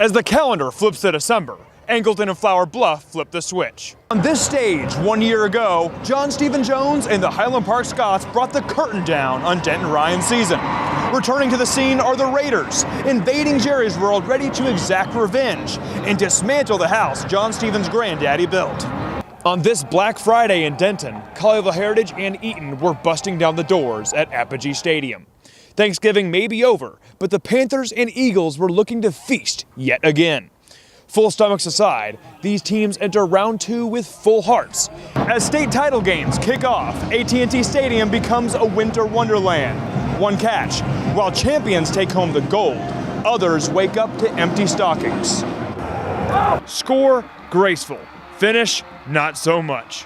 As the calendar flips to December, Angleton and Flower Bluff flip the switch. On this stage 1 year ago, John Stephen Jones and the Highland Park Scots brought the curtain down on Denton Ryan's season. Returning to the scene are the Raiders, invading Jerry's World, ready to exact revenge and dismantle the house John Stephen's granddaddy built. On this Black Friday in Denton, Colleyville Heritage and Eaton were busting down the doors at Apogee Stadium. Thanksgiving may be over, but the Panthers and Eagles were looking to feast yet again. Full stomachs aside, these teams enter round 2 with full hearts. As state title games kick off, AT&T Stadium becomes a winter wonderland. One catch, while champions take home the gold, others wake up to empty stockings. Score, graceful. Finish, not so much.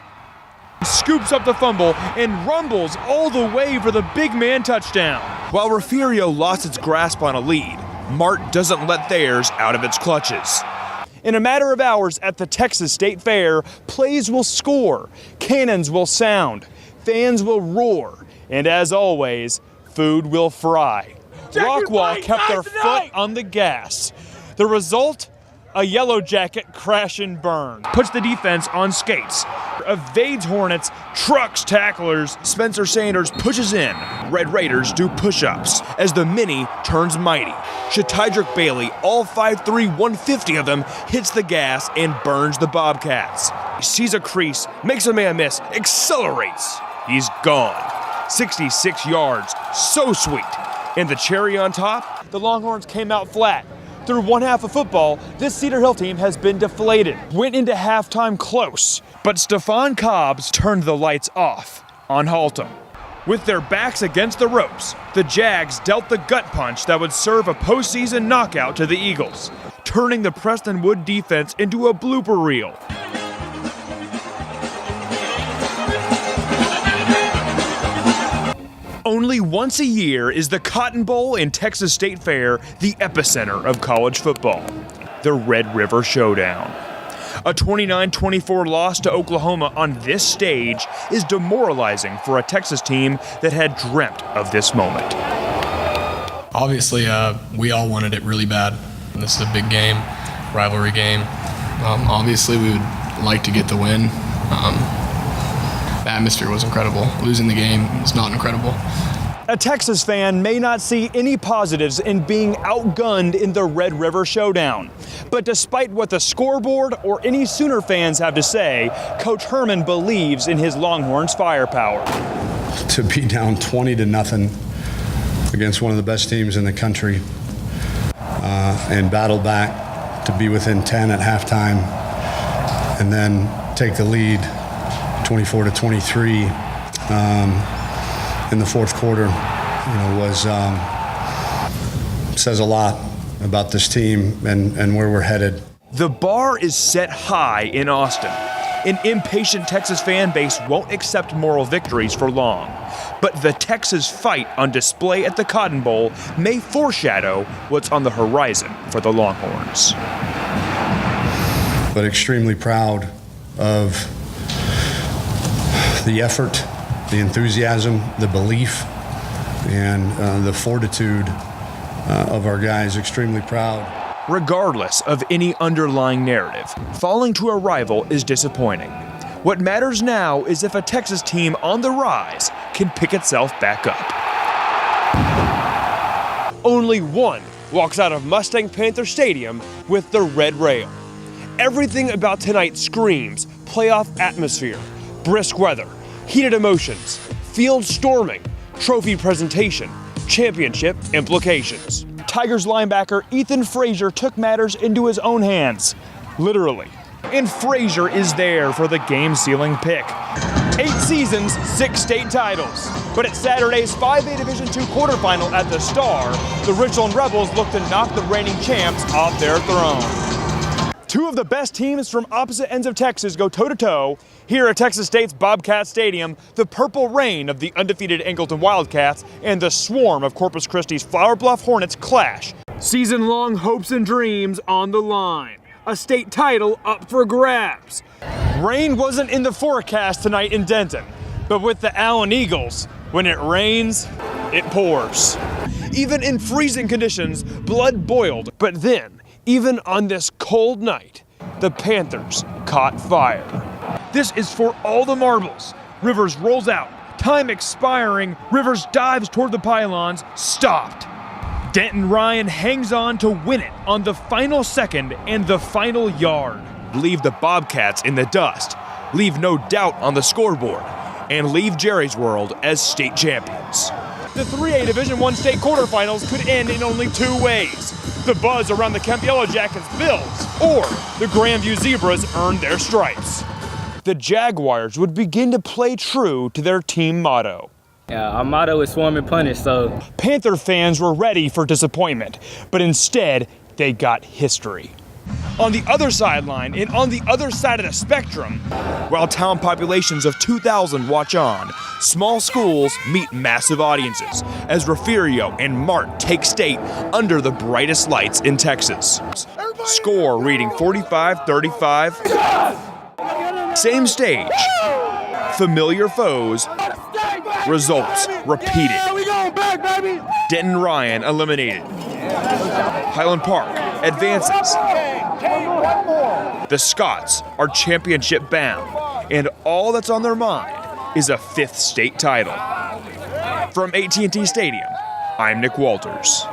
Scoops up the fumble and rumbles all the way for the big man touchdown. While Refugio lost its grasp on a lead, Mart doesn't let theirs out of its clutches. In a matter of hours at the Texas State Fair, plays will score, cannons will sound, fans will roar, and as always, food will fry. Rockwall kept their foot on the gas. The result? A Yellow Jacket crash and burn. Puts the defense on skates. Evades Hornets, trucks tacklers. Spencer Sanders pushes in. Red Raiders do push-ups as the mini turns mighty. Shatydrick Bailey, all 5'3", 150 of them, hits the gas and burns the Bobcats. He sees a crease, makes a man miss, accelerates. He's gone. 66 yards, so sweet. And the cherry on top, the Longhorns came out flat. Through one half of football, this Cedar Hill team has been deflated. Went into halftime close, but Stephon Cobbs turned the lights off on Haltom. With their backs against the ropes, the Jags dealt the gut punch that would serve a postseason knockout to the Eagles, turning the Preston Wood defense into a blooper reel. Only once a year is the Cotton Bowl and Texas State Fair the epicenter of college football, the Red River Showdown. A 29-24 loss to Oklahoma on this stage is demoralizing for a Texas team that had dreamt of this moment. Obviously, we all wanted it really bad. This is a big game, rivalry game. Obviously, we would like to get the win. The atmosphere was incredible. Losing the game was not incredible. A Texas fan may not see any positives in being outgunned in the Red River Showdown. But despite what the scoreboard or any Sooner fans have to say, Coach Herman believes in his Longhorns' firepower. To be down 20-0 against one of the best teams in the country and battle back to be within 10 at halftime and then take the lead 24-23 in the fourth quarter, says a lot about this team and where we're headed. The bar is set high in Austin. An impatient Texas fan base won't accept moral victories for long. But the Texas fight on display at the Cotton Bowl may foreshadow what's on the horizon for the Longhorns. But extremely proud of the effort, the enthusiasm, the belief, and the fortitude of our guys. Extremely proud. Regardless of any underlying narrative, falling to a rival is disappointing. What matters now is if a Texas team on the rise can pick itself back up. Only one walks out of Mustang Panther Stadium with the red rail. Everything about tonight screams playoff atmosphere, brisk weather, heated emotions, field storming, trophy presentation, championship implications. Tigers linebacker Ethan Frazier took matters into his own hands, literally. And Frazier is there for the game-sealing pick. 8 seasons, 6 state titles. But at Saturday's 5A Division II quarterfinal at the Star, the Richland Rebels look to knock the reigning champs off their throne. Two of the best teams from opposite ends of Texas go toe-to-toe here at Texas State's Bobcat Stadium. The Purple Rain of the undefeated Angleton Wildcats and the swarm of Corpus Christi's Flower Bluff Hornets clash. Season-long hopes and dreams on the line. A state title up for grabs. Rain wasn't in the forecast tonight in Denton, but with the Allen Eagles, when it rains, it pours. Even in freezing conditions, blood boiled. But then, Even on this cold night, the Panthers caught fire. This is for all the marbles. Rivers rolls out. Time expiring. Rivers dives toward the pylons. Stopped. Denton Ryan hangs on to win it on the final second and the final yard. Leave the Bobcats in the dust. Leave no doubt on the scoreboard. And leave Jerry's World as state champions. The 3A Division I state quarterfinals could end in only two ways. The buzz around the Kemp Yellow Jackets builds, or the Grandview Zebras earn their stripes. The Jaguars would begin to play true to their team motto. Our motto is swarm and punish, so. Panther fans were ready for disappointment, but instead, they got history. On the other sideline and on the other side of the spectrum, while town populations of 2,000 watch on, small schools meet massive audiences as Refugio and Mart take state under the brightest lights in Texas. Score reading 45-35. Same stage. Familiar foes. Results repeated. Denton Ryan eliminated. Highland Park advances. The Scots are championship bound, and all that's on their mind is a 5th state title. From AT&T Stadium, I'm Nick Walters.